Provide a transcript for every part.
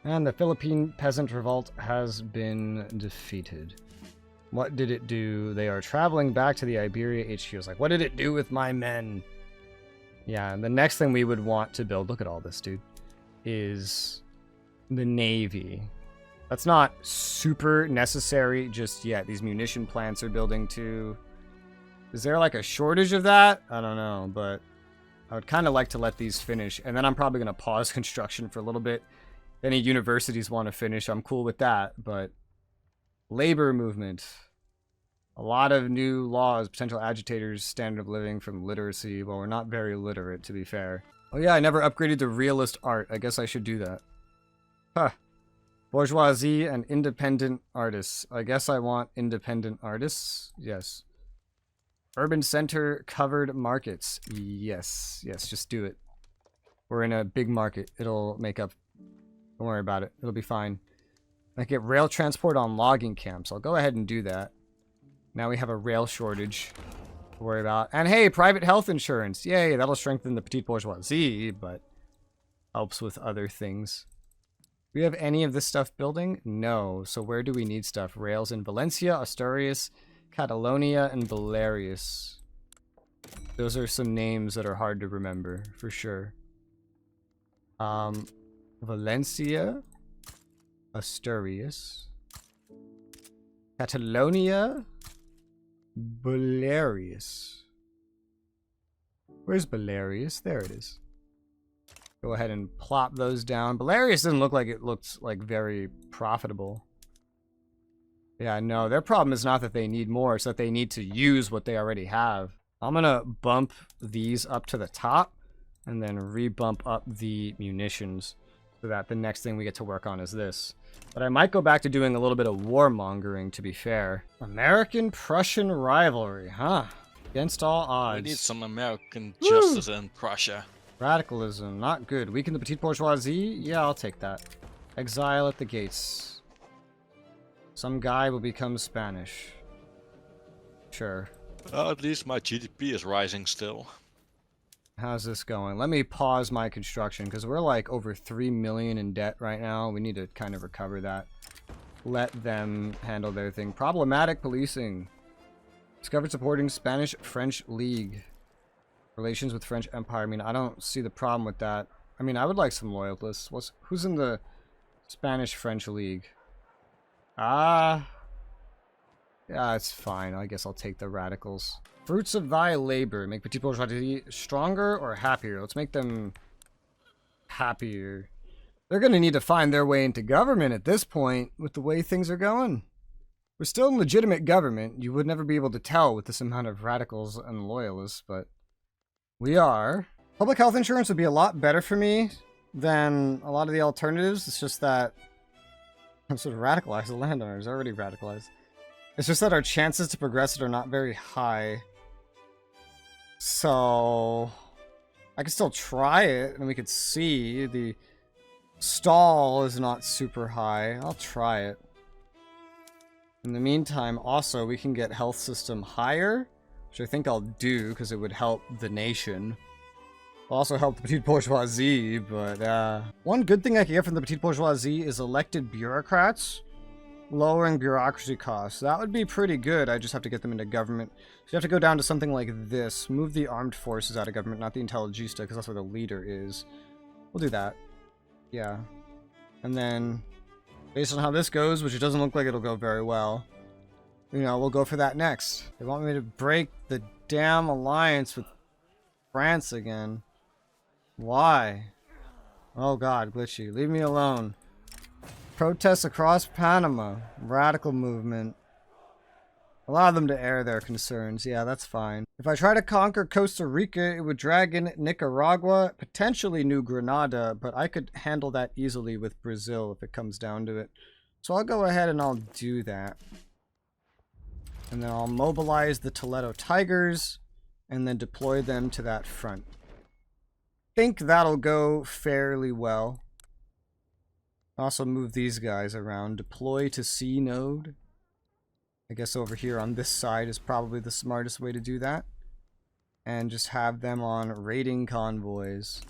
And the Philippine Peasant Revolt has been defeated. What did it do? They are traveling back to the Iberia HQ. It's like, what did it do with my men? Yeah, the next thing we would want to build, look at all this, dude, is the Navy. That's not super necessary just yet. These munition plants are building too. Is there like a shortage of that? I don't know, but I would kind of like to let these finish. And then I'm probably going to pause construction for a little bit. If any universities want to finish, I'm cool with that. But labor movement. A lot of new laws, potential agitators, standard of living from literacy. Well, we're not very literate, to be fair. Oh yeah, I never upgraded to realist art. I guess I should do that. Huh. Bourgeoisie and independent artists. I guess I want independent artists. Yes. Urban center covered markets. Yes. Yes, just do it. We're in a big market. It'll make up. Don't worry about it. It'll be fine. I get rail transport on logging camps. I'll go ahead and do that. Now we have a rail shortage to worry about. And hey, private health insurance. Yay, that'll strengthen the petite bourgeoisie, but helps with other things. Do we have any of this stuff building? No. So where do we need stuff? Rails in Valencia, Asturias, Catalonia, and Balearias. Those are some names that are hard to remember, for sure. Valencia, Asturias, Catalonia, Balearias. Where's Balearias? There it is. Go ahead and plop those down. Balearias doesn't look like it looks like very profitable. Yeah, no, their problem is not that they need more, it's that they need to use what they already have. I'm gonna bump these up to the top and then re-bump up the munitions so that the next thing we get to work on is this. But I might go back to doing a little bit of warmongering, to be fair. American-Prussian rivalry, huh? Against all odds. We need some American justice in Prussia. Radicalism, not good. Weaken the petite bourgeoisie? Yeah, I'll take that. Exile at the gates. Some guy will become Spanish. Sure. At least my GDP is rising still. How's this going? Let me pause my construction because we're like over 3 million in debt right now. We need to kind of recover that. Let them handle their thing. Problematic policing. Discovered supporting Spanish-French League. Relations with French Empire. I mean, I don't see the problem with that. I mean, I would like some loyalists. Who's in the Spanish-French League? Yeah, it's fine. I guess I'll take the radicals. Fruits of thy labor. Make petite bourgeoisie stronger or happier? Let's make them happier. They're going to need to find their way into government at this point with the way things are going. We're still in legitimate government. You would never be able to tell with this amount of radicals and loyalists, but we are. Public health insurance would be a lot better for me than a lot of the alternatives. It's just that I'm sort of radicalized. The landowner is already radicalized. It's just that our chances to progress it are not very high. So I can still try it and we could see. The stall is not super high. I'll try it. In the meantime, also, we can get health system higher, which I think I'll do because it would help the nation. Also help the petite bourgeoisie, but one good thing I can get from the petite bourgeoisie is elected bureaucrats. Lowering bureaucracy costs. That would be pretty good. I just have to get them into government. So you have to go down to something like this. Move the armed forces out of government, not the intelligista, because that's where the leader is. We'll do that. Yeah. And then, based on how this goes, which it doesn't look like it'll go very well, you know, we'll go for that next. They want me to break the damn alliance with France again. Why? Oh god, glitchy. Leave me alone. Protests across Panama. Radical movement. Allow them to air their concerns. Yeah, that's fine. If I try to conquer Costa Rica, it would drag in Nicaragua, potentially New Granada, but I could handle that easily with Brazil if it comes down to it. So I'll go ahead and I'll do that. And then I'll mobilize the Toledo Tigers and then deploy them to that front. Think that'll go fairly well. Also move these guys around. Deploy to C node. I guess over here on this side is probably the smartest way to do that. And just have them on raiding convoys.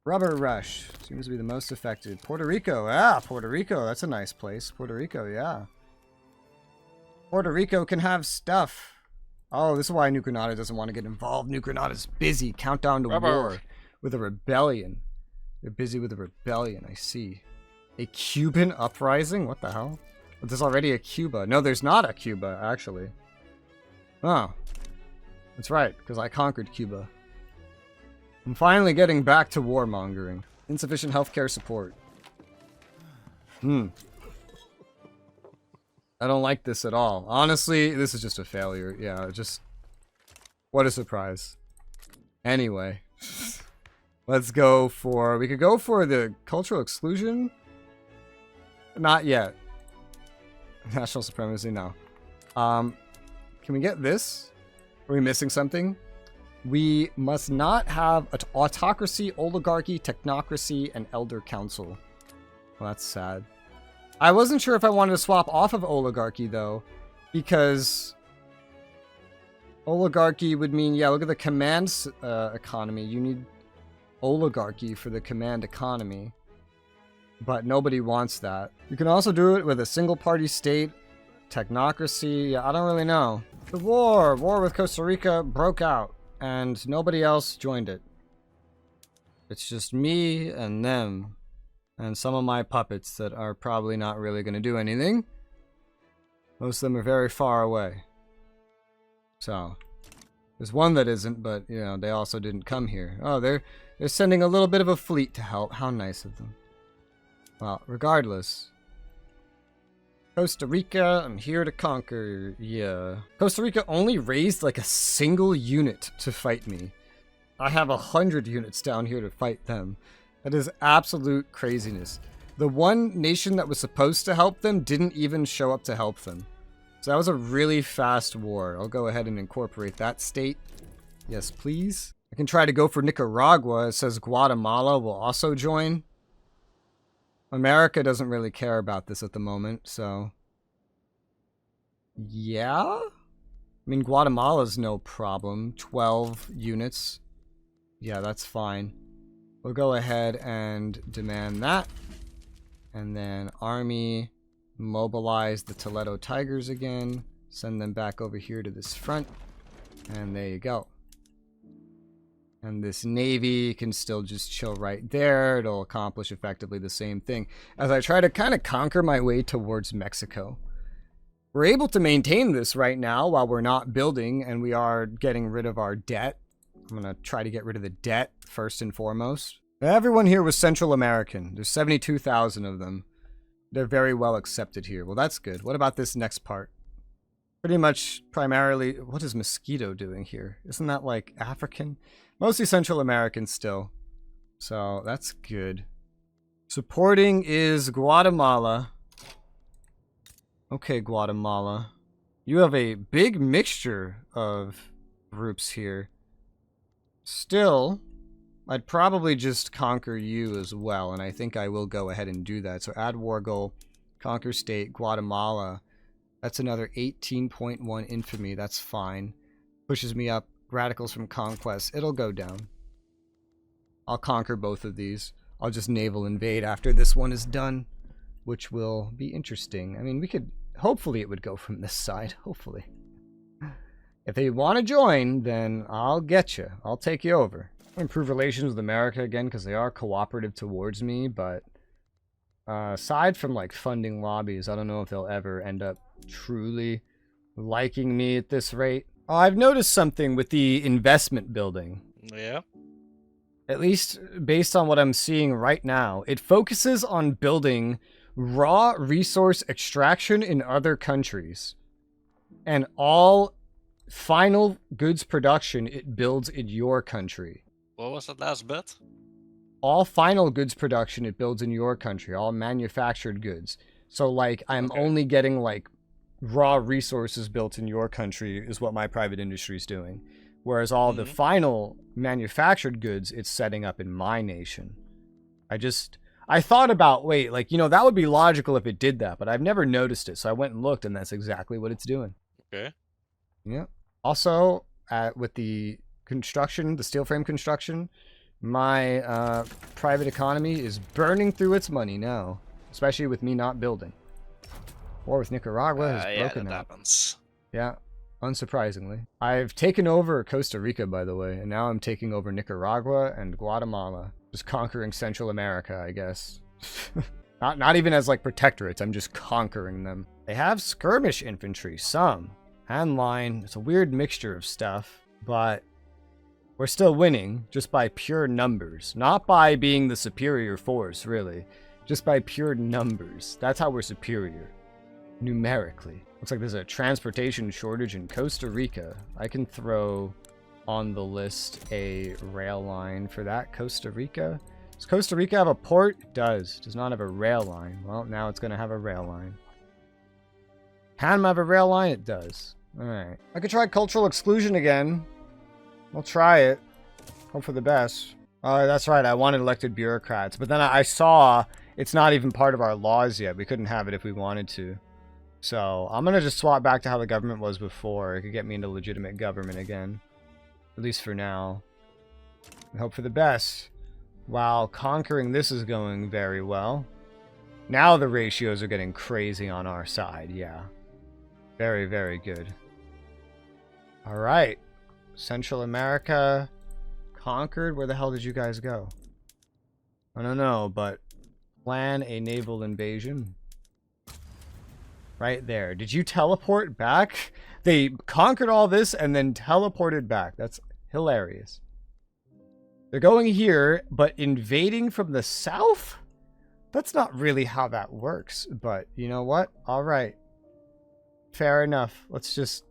Rubber Rush seems to be the most affected. Puerto Rico. Ah, Puerto Rico. That's a nice place. Puerto Rico, yeah. Puerto Rico can have stuff. Oh, this is why New Granada doesn't want to get involved. New Granada's busy. Countdown to war with a rebellion. They're busy with a rebellion, I see. A Cuban uprising? What the hell? There's already a Cuba. No, there's not a Cuba, actually. Oh. That's right, because I conquered Cuba. I'm finally getting back to warmongering. Insufficient healthcare support. I don't like this at all. Honestly, this is just a failure. Yeah, just... What a surprise. Anyway. Let's go for... We could go for the cultural exclusion? Not yet. National supremacy, no. Can we get this? Are we missing something? We must not have an autocracy, oligarchy, technocracy, and elder council. Well, that's sad. I wasn't sure if I wanted to swap off of oligarchy, though, because oligarchy would mean, yeah, look at the command economy. You need oligarchy for the command economy, but nobody wants that. You can also do it with a single-party state, technocracy. Yeah, I don't really know. The war with Costa Rica broke out. And nobody else joined it. It's just me and them. And some of my puppets that are probably not really going to do anything. Most of them are very far away. So, there's one that isn't, but, you know, they also didn't come here. Oh, they're sending a little bit of a fleet to help. How nice of them. Well, regardless. Costa Rica, I'm here to conquer. Yeah. Costa Rica only raised like a single unit to fight me. I have 100 units down here to fight them. That is absolute craziness. The one nation that was supposed to help them didn't even show up to help them. So that was a really fast war. I'll go ahead and incorporate that state. Yes, please. I can try to go for Nicaragua. It says Guatemala will also join. America doesn't really care about this at the moment, so... Yeah? I mean, Guatemala's no problem. 12 units. Yeah, that's fine. We'll go ahead and demand that. And then army, mobilize the Toledo Tigers again. Send them back over here to this front. And there you go. And this navy can still just chill right there. It'll accomplish effectively the same thing. As I try to kind of conquer my way towards Mexico. We're able to maintain this right now while we're not building. And we are getting rid of our debt. I'm going to try to get rid of the debt first and foremost. Everyone here was Central American. There's 72,000 of them. They're very well accepted here. Well, that's good. What about this next part? Pretty much primarily... What is Mosquito doing here? Isn't that like African? Mostly Central American still. So, that's good. Supporting is Guatemala. Okay, Guatemala. You have a big mixture of groups here. Still, I'd probably just conquer you as well, and I think I will go ahead and do that. So add war goal, conquer state, Guatemala. That's another 18.1 infamy. That's fine. Pushes me up. Radicals from conquest. It'll go down. I'll conquer both of these. I'll just naval invade after this one is done, which will be interesting. I mean, we could... Hopefully it would go from this side. Hopefully. If they want to join, then I'll get you. I'll take you over. I'll improve relations with America again because they are cooperative towards me, but aside from like funding lobbies, I don't know if they'll ever end up truly liking me at this rate. I've noticed something with the investment building. Yeah. At least based on what I'm seeing right now, it focuses on building raw resource extraction in other countries. And all final goods production it builds in your country. What was that last bit? All final goods production it builds in your country. All manufactured goods. So like I'm only getting like raw resources built in your country is what my private industry is doing. Whereas all the final manufactured goods it's setting up in my nation. I thought about, wait, like, you know, that would be logical if it did that, but I've never noticed it. So I went and looked and that's exactly what it's doing. Okay. Yeah. Also, with the construction, the steel frame construction, My private economy is burning through its money now, especially with me not building. War with Nicaragua has broken that out. happens. Yeah, unsurprisingly. I've taken over Costa Rica, by the way, and now I'm taking over Nicaragua and Guatemala. Just conquering Central America, I guess. Not even as like protectorates, I'm just conquering them. They have skirmish infantry, some. And line, it's a weird mixture of stuff, but we're still winning just by pure numbers. Not by being the superior force, really. Just by pure numbers. That's how we're superior. Numerically. Looks like there's a transportation shortage in Costa Rica. I can throw on the list a rail line for that. Costa Rica. Does Costa Rica have a port? It does. Does not have a rail line. Well, now it's going to have a rail line. Panama have a rail line? It does. Alright. I could try cultural exclusion again. I'll try it. Hope for the best. Oh, that's right. I wanted elected bureaucrats. But then I saw it's not even part of our laws yet. We couldn't have it if we wanted to. So I'm going to just swap back to how the government was before. It could get me into legitimate government again. At least for now. And hope for the best. While conquering this is going very well. Now the ratios are getting crazy on our side. Yeah. Very, very good. Alright. Central America conquered. Where the hell did you guys go? I don't know, but plan a naval invasion. Right there. Did you teleport back? They conquered all this and then teleported back. That's hilarious. They're going here, but invading from the south? That's not really how that works, but you know what? All right. Fair enough. Let's just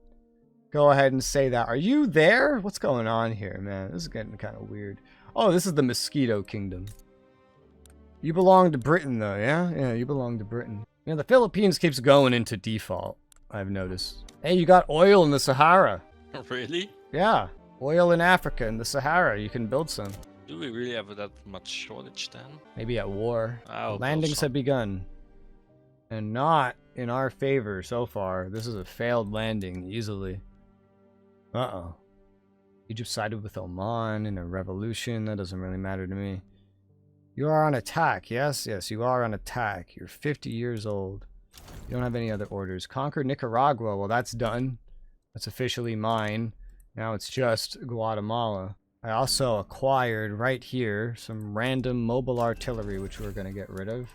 go ahead and say that. Are you there? What's going on here, man? This is getting kind of weird. Oh, this is the Mosquito Kingdom. You belong to Britain, though, yeah? Yeah, you belong to Britain. You know, the Philippines keeps going into default, I've noticed. Hey, you got oil in the Sahara. Really? Yeah, oil in Africa, in the Sahara. You can build some. Do we really have that much shortage then? Maybe at war. I'll build Landings some. have begun. And not in our favor so far. This is a failed landing, easily. Uh-oh. Egypt sided with Oman in a revolution. That doesn't really matter to me. You are on attack. Yes, yes, you are on attack. You're 50 years old. You don't have any other orders. Conquer Nicaragua. Well, that's done. That's officially mine. Now it's just Guatemala. I also acquired right here some random mobile artillery, which we're going to get rid of.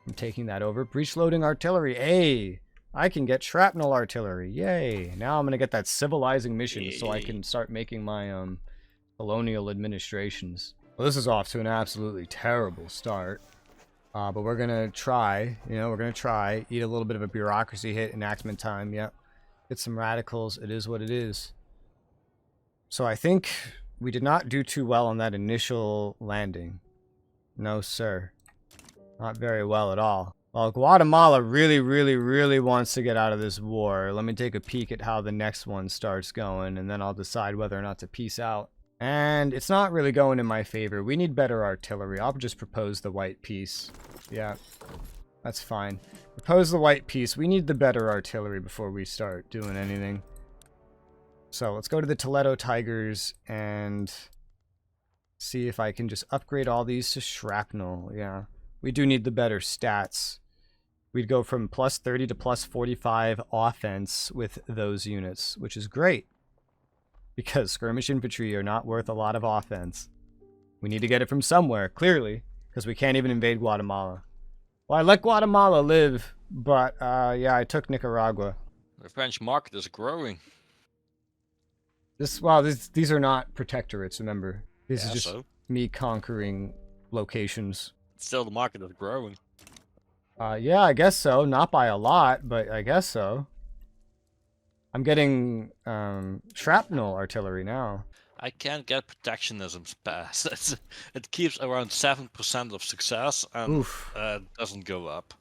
I'm taking that over. Breech loading artillery. Hey, I can get shrapnel artillery. Yay. Now I'm going to get that civilizing mission so I can start making my colonial administrations. Well, this is off to an absolutely terrible start. But we're going to try. You know, we're going to try. Eat a little bit of a bureaucracy hit. Enactment time. Yep. Get some radicals. It is what it is. So I think we did not do too well on that initial landing. No, sir. Not very well at all. Well, Guatemala really wants to get out of this war. Let me take a peek at how the next one starts going, and then I'll decide whether or not to peace out. And it's not really going in my favor. We need better artillery. I'll just propose the white peace. Yeah, that's fine. Propose the white peace. We need the better artillery before we start doing anything. So let's go to the Toledo Tigers and see if I can just upgrade all these to shrapnel. Yeah, we do need the better stats. We'd go from plus 30 to plus 45 offense with those units, which is great. Because skirmish infantry are not worth a lot of offense. We need to get it from somewhere, clearly, because we can't even invade Guatemala. Well, I let Guatemala live, but yeah, I took Nicaragua. The French market is growing. These are not protectorates, remember. This is just so? me conquering locations. Still, the market is growing. Yeah, I guess so. Not by a lot, but I guess so. I'm getting shrapnel artillery now. I can't get protectionism passed. It keeps around 7% of success and doesn't go up.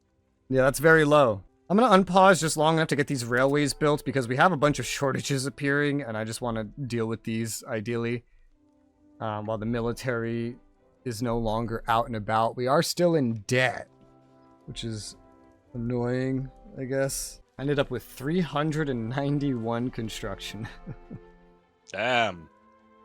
Yeah, that's very low. I'm going to unpause just long enough to get these railways built because we have a bunch of shortages appearing and I just want to deal with these ideally. While the military is no longer out and about. We are still in debt, which is annoying, I guess. I ended up with 391 construction. Damn.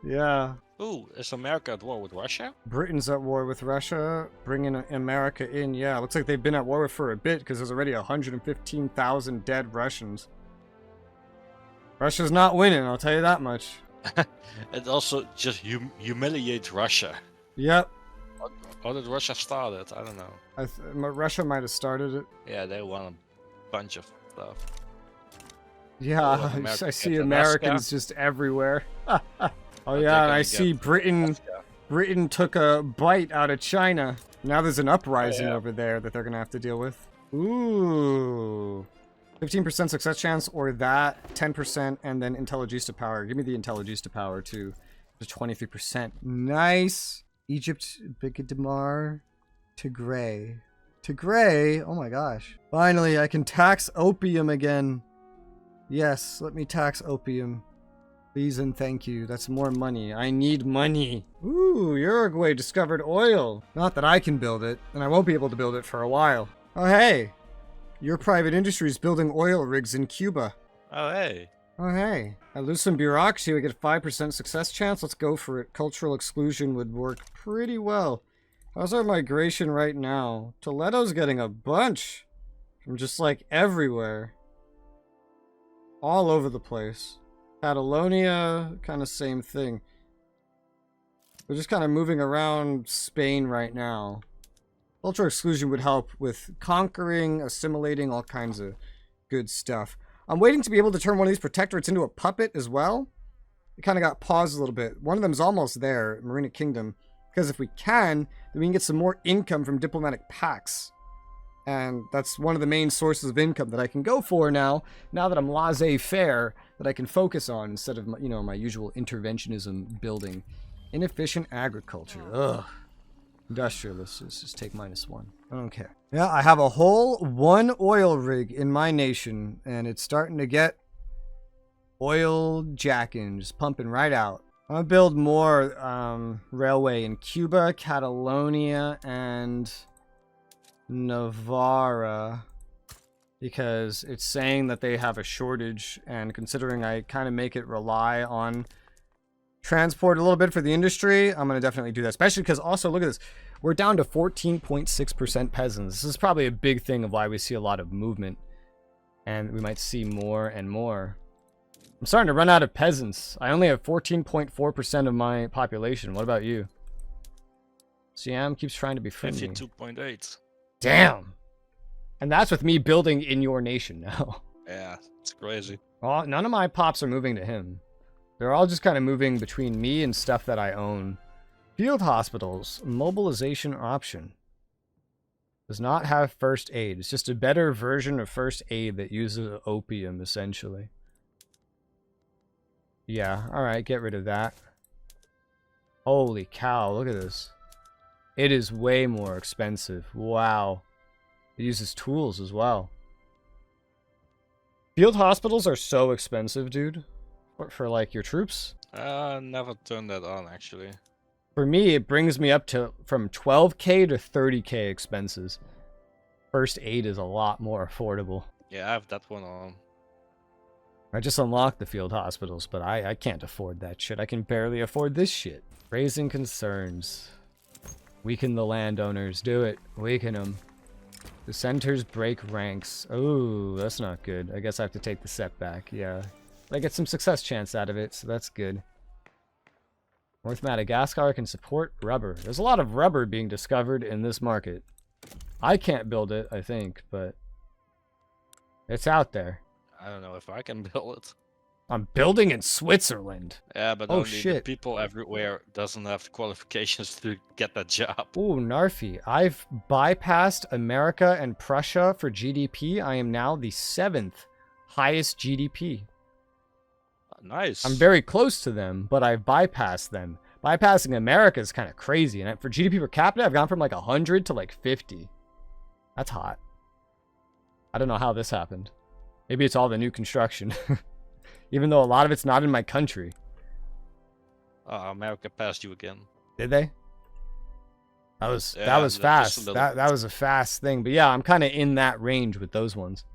Yeah. Oh, is America at war with Russia? Britain's at war with Russia, bringing America in. Yeah, looks like they've been at war for a bit because there's already 115,000 dead Russians. Russia's not winning, I'll tell you that much. It also just humiliates Russia. Yep. Or did Russia start it? I don't know. Russia might have started it. Yeah, they won a bunch of stuff. Yeah, I see Americans just everywhere. Oh yeah, and I see Britain took a bite out of China. Now there's an uprising over there that they're gonna have to deal with. Ooh. 15% success chance or that, 10%, and then Intelligista power. Give me the Intelligista power too. The 23%. Nice. Egypt, Bigidamar, Tigray. Tigray? Oh my gosh. Finally, I can tax opium again. Yes, let me tax opium. Please and thank you. That's more money. I need money. Ooh, Uruguay discovered oil. Not that I can build it, and I won't be able to build it for a while. Oh hey. Your private industry is building oil rigs in Cuba. Oh, hey. Oh, hey. I lose some bureaucracy. We get a 5% success chance. Let's go for it. Cultural exclusion would work pretty well. How's our migration right now? Toledo's getting a bunch. From just like everywhere. All over the place. Catalonia, kind of same thing. We're just kind of moving around Spain right now. Cultural exclusion would help with conquering, assimilating, all kinds of good stuff. I'm waiting to be able to turn one of these protectorates into a puppet as well. It kind of got paused a little bit. One of them's almost there, Marina Kingdom. Because if we can, then we can get some more income from diplomatic pacts. And that's one of the main sources of income that I can go for now that I'm laissez-faire, that I can focus on instead of, my usual interventionism building. Inefficient agriculture. Ugh. Industrialists, just take -1. I don't care. Yeah, I have a whole 1 oil rig in my nation, and it's starting to get oil jacking, just pumping right out. I'm gonna build more railway in Cuba, Catalonia, and Navarra, because it's saying that they have a shortage, and considering I kind of make it rely on transport a little bit for the industry, I'm going to definitely do that. Especially because also, look at this. We're down to 14.6% peasants. This is probably a big thing of why we see a lot of movement. And we might see more and more. I'm starting to run out of peasants. I only have 14.4% of my population. What about you? Siam keeps trying to be friendly. 52.8. Damn! And that's with me building in your nation now. Yeah, it's crazy. Well, none of my pops are moving to him. They're all just kind of moving between me and stuff that I own. Field hospitals. Mobilization option. Does not have first aid. It's just a better version of first aid that uses opium, essentially. Yeah, alright, get rid of that. Holy cow, look at this. It is way more expensive. Wow. It uses tools as well. Field hospitals are so expensive, dude. For like your troops. Never turned that on actually. For me, it brings me up to from 12k to 30k expenses. First aid is a lot more affordable. Yeah, I have that one on. I just unlocked the field hospitals, but I can't afford that shit. I can barely afford this shit. Raising concerns. Weaken the landowners. Do it. Weaken them. Dissenters break ranks. Oh, that's not good. I guess I have to take the setback. Yeah. I get some success chance out of it, so that's good. North Madagascar can support rubber. There's a lot of rubber being discovered in this market. I can't build it, I think, but it's out there. I don't know if I can build it. I'm building in Switzerland. Yeah, but only the people everywhere doesn't have the qualifications to get that job. Ooh, Narfi. I've bypassed America and Prussia for GDP. I am now the 7th highest GDP. Nice. I'm very close to them, but I've bypassed them. Bypassing America is kind of crazy. And for GDP per capita, I've gone from like 100 to like 50. That's hot. I don't know how this happened. Maybe it's all the new construction. Even though a lot of it's not in my country. America passed you again. Did they? That was fast. That was a fast thing. But yeah, I'm kind of in that range with those ones.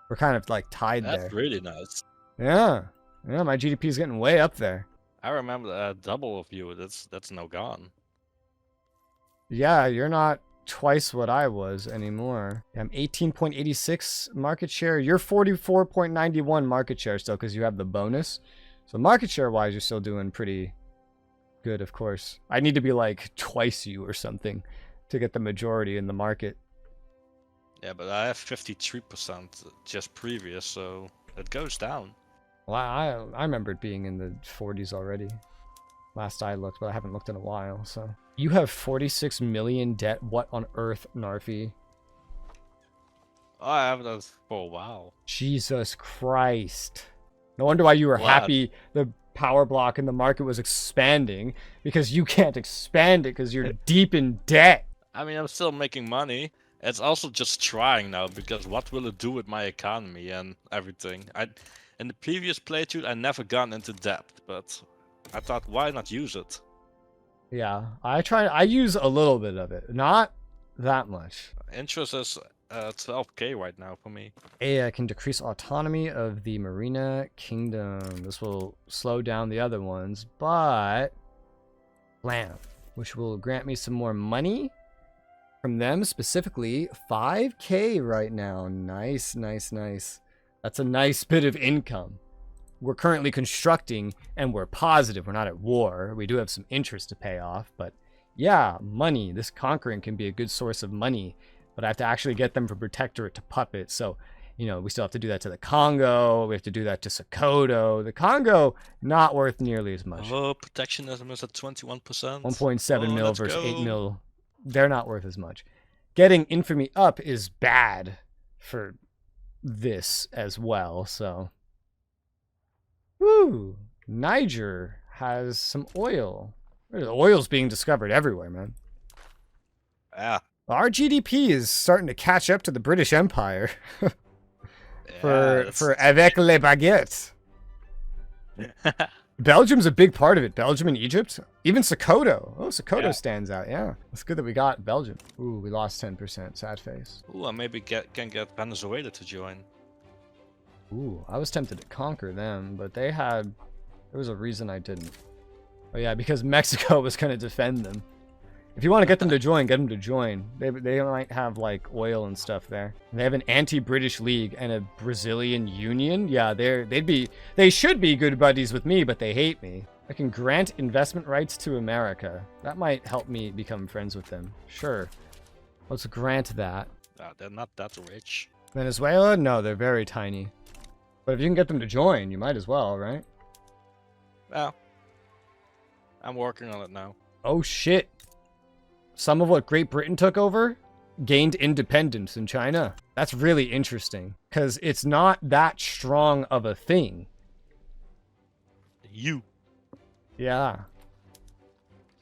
We're kind of like tied there. That's really nice. Yeah. Yeah, my GDP is getting way up there. I remember a double of you. That's now gone. Yeah, you're not twice what I was anymore. I'm 18.86 market share. You're 44.91 market share still because you have the bonus. So market share wise, you're still doing pretty good, of course. I need to be like twice you or something to get the majority in the market. Yeah, but I have 53% just previous, so it goes down. Well, I remember it being in the 40s already. Last I looked, but I haven't looked in a while, so. You have 46 million debt. What on earth, Narfi? Oh, I have that for a while. Jesus Christ. No wonder why you were What? happy the power block in the market was expanding, because you can't expand it because you're deep in debt. I mean, I'm still making money. It's also just trying now, because what will it do with my economy and everything? In the previous playthrough, I never got into debt, but I thought, why not use it? Yeah, I use a little bit of it. Not that much. Interest is 12k right now for me. AI can decrease autonomy of the Marina Kingdom. This will slow down the other ones, but blam, which will grant me some more money from them, specifically 5k right now. Nice, nice, nice. That's a nice bit of income. We're currently constructing and we're positive. We're not at war. We do have some interest to pay off, but yeah, money. This conquering can be a good source of money, but I have to actually get them from Protectorate to Puppet. So, you know, we still have to do that to the Congo. We have to do that to Sokoto. The Congo, not worth nearly as much. Oh, protectionism is at 21%. 1.7 mil versus 8 mil. They're not worth as much. Getting infamy up is bad for this as well, so. Woo! Niger has some oil. There's oil's being discovered everywhere, man. Yeah. Our GDP is starting to catch up to the British Empire. for avec les baguettes. Belgium's a big part of it. Belgium and Egypt. Even Sokoto. Oh, Sokoto stands out. Yeah. It's good that we got Belgium. Ooh, we lost 10%. Sad face. Ooh, I maybe can get Venezuela to join. Ooh, I was tempted to conquer them, but there was a reason I didn't. Oh yeah, because Mexico was going to defend them. If you want to get them to join, get them to join. They might have like oil and stuff there. They have an anti-British league and a Brazilian union. Yeah, they should be good buddies with me, but they hate me. I can grant investment rights to America. That might help me become friends with them. Sure. Let's grant that. They're not that rich. Venezuela? No, they're very tiny. But if you can get them to join, you might as well, right? Yeah. I'm working on it now. Oh shit. Some of what Great Britain took over gained independence in China. That's really interesting, because it's not that strong of a thing. Yeah.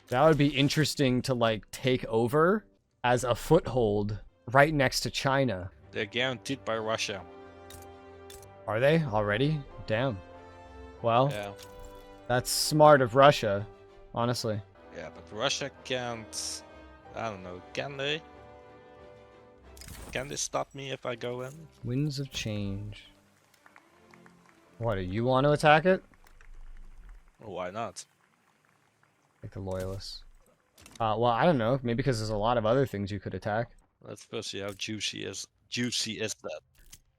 That would be interesting to, like, take over as a foothold right next to China. They're guaranteed by Russia. Are they already? Damn. Well, Yeah. that's smart of Russia, honestly. Yeah, but Russia can't... I don't know, can they? Can they stop me if I go in? Winds of change. What, do you want to attack it? Well, why not? Like the loyalists. Well, I don't know. Maybe because there's a lot of other things you could attack. Let's first see how juicy is that.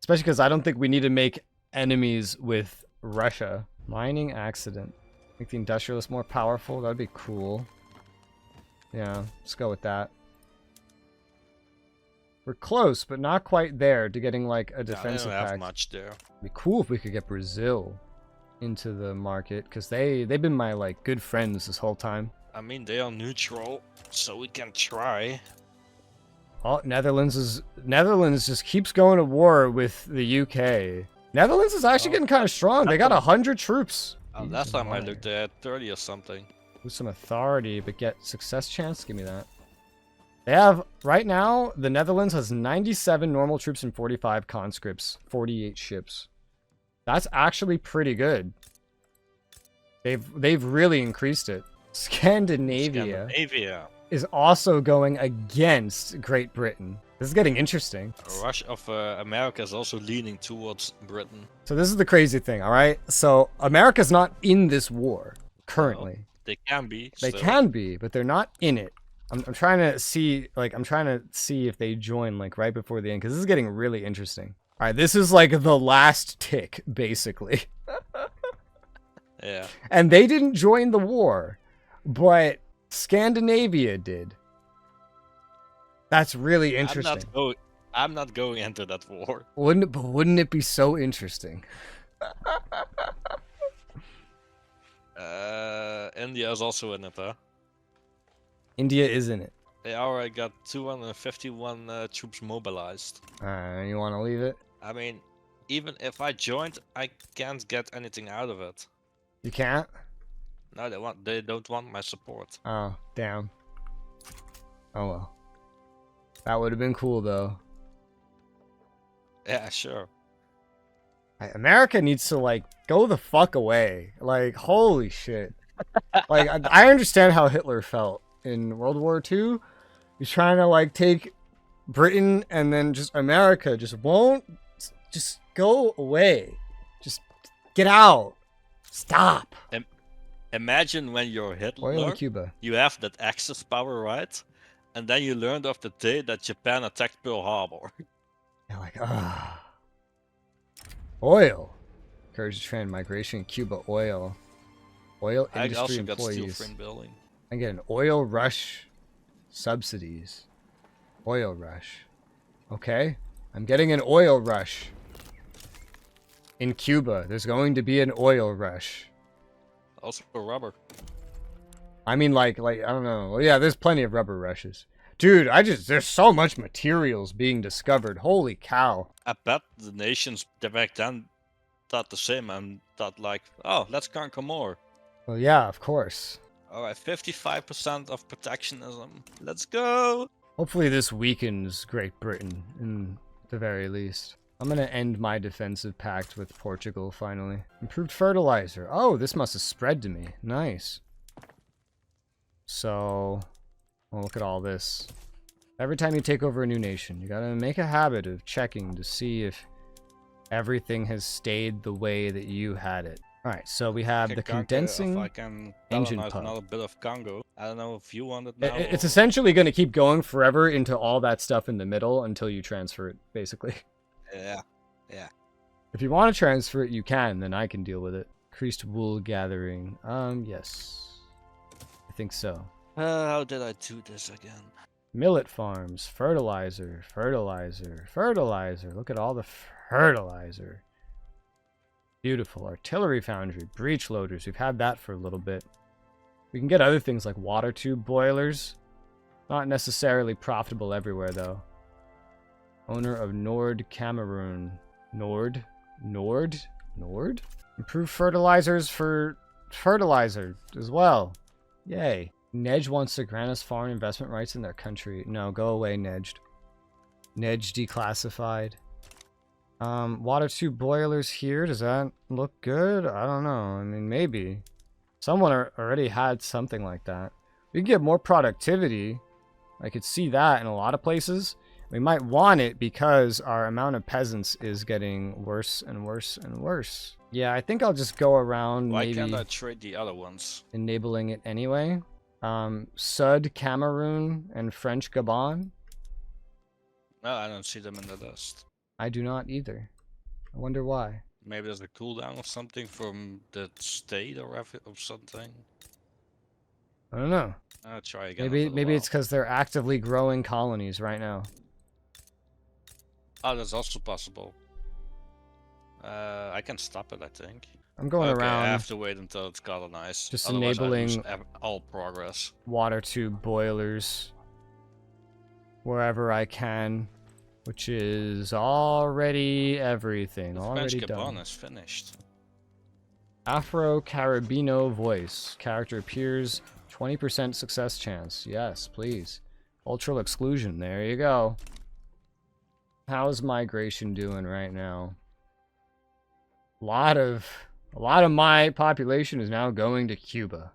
Especially because I don't think we need to make enemies with Russia. Mining accident. Make the industrialists more powerful. That'd be cool. Yeah, let's go with that. We're close, but not quite there to getting like a defensive they don't have pact. much there. It'd be cool if we could get Brazil into the market, because they've been my like good friends this whole time. I mean, they are neutral, so we can try. Oh, Netherlands just keeps going to war with the UK. Netherlands is actually getting kind of strong. They got 100 troops. Last time I looked, they had 30 or something. With some authority, but get success chance. Give me that. They have right now. The Netherlands has 97 normal troops and 45 conscripts, 48 ships. That's actually pretty good. They've really increased it. Scandinavia is also going against Great Britain. This is getting interesting. America is also leaning towards Britain. So this is the crazy thing, all right? So America's not in this war. currently. They can be. They still. can be, but they're not in it. I'm trying to see, like, I'm trying to see if they join, like, right before the end, because this is getting really interesting. All right, this is, like, the last tick, basically. Yeah. And they didn't join the war, but Scandinavia did. That's really interesting. I'm not going into that war. Wouldn't it be so interesting? India is also in it, huh? India is in it. They already got 251 troops mobilized. You want to leave it? I mean, even if I joined, I can't get anything out of it. You can't? No, they don't want my support. Oh, damn. Oh well. That would have been cool though. Yeah, sure. America needs to, like, go the fuck away. Like, holy shit. Like, I understand how Hitler felt in World War II. He's trying to, like, take Britain, and then just America just won't. Just go away. Just get out. Stop. Imagine when you're Hitler, Oil in Cuba. you have that Axis power, right? And then you learned of the day that Japan attacked Pearl Harbor. You're like, ah. Oil. Encourage trend migration in Cuba. Oil. Oil I industry also got steel employees. frame building. I get an oil rush subsidies. Oil rush. Okay. I'm getting an oil rush. In Cuba, there's going to be an oil rush. Also rubber. I mean, like, I don't know. Well, yeah, there's plenty of rubber rushes. Dude, there's so much materials being discovered. Holy cow. I bet the nations back then thought the same and thought like, oh, let's conquer more. Well, yeah, of course. Alright, 55% of protectionism. Let's go! Hopefully this weakens Great Britain, in the very least. I'm gonna end my defensive pact with Portugal, finally. Improved fertilizer. Oh, this must have spread to me. Nice. So, well, look at all this. Every time you take over a new nation, you gotta make a habit of checking to see if everything has stayed the way that you had it. Alright, so we have the condensing if I can engine colonize pump. another bit of Congo. I don't know if you want it now. It's or- essentially going to keep going forever into all that stuff in the middle until you transfer it, basically. Yeah. If you want to transfer it, you can, then I can deal with it. Increased wool gathering. Yes. I think so. How did I do this again? Millet farms, fertilizer, fertilizer, fertilizer. Look at all the fertilizer. Beautiful. Artillery foundry, breech loaders. We've had that for a little bit. We can get other things like water tube boilers. Not necessarily profitable everywhere, though. Owner of Nord Cameroon. Nord? Improve fertilizers for fertilizer as well. Yay. Nedge wants to grant us foreign investment rights in their country. No, go away, Nedged. Nedge declassified. Water tube boilers here. Does that look good? I don't know. I mean, maybe. Someone already had something like that. We can get more productivity. I could see that in a lot of places. We might want it because our amount of peasants is getting worse and worse and worse. Yeah, I think I'll just go around Why maybe can't I trade the other ones? enabling it anyway. Sud Cameroon and French Gabon. No, I don't see them in the list. I do not either. I wonder why. Maybe there's a cooldown or something from the state or something. I don't know. I'll try again. Maybe it's because they're actively growing colonies right now. Oh, that's also possible. I can stop it, I think. I'm going Okay, around I have to wait until it's colonized. just Otherwise I lose enabling all progress. water tube boilers wherever I can, which is already everything. The Already French done. Gabon is finished. Afro-Caribino voice. Character appears 20% success chance. Yes, please. Cultural exclusion. There you go. How's migration doing right now? A lot of my population is now going to Cuba.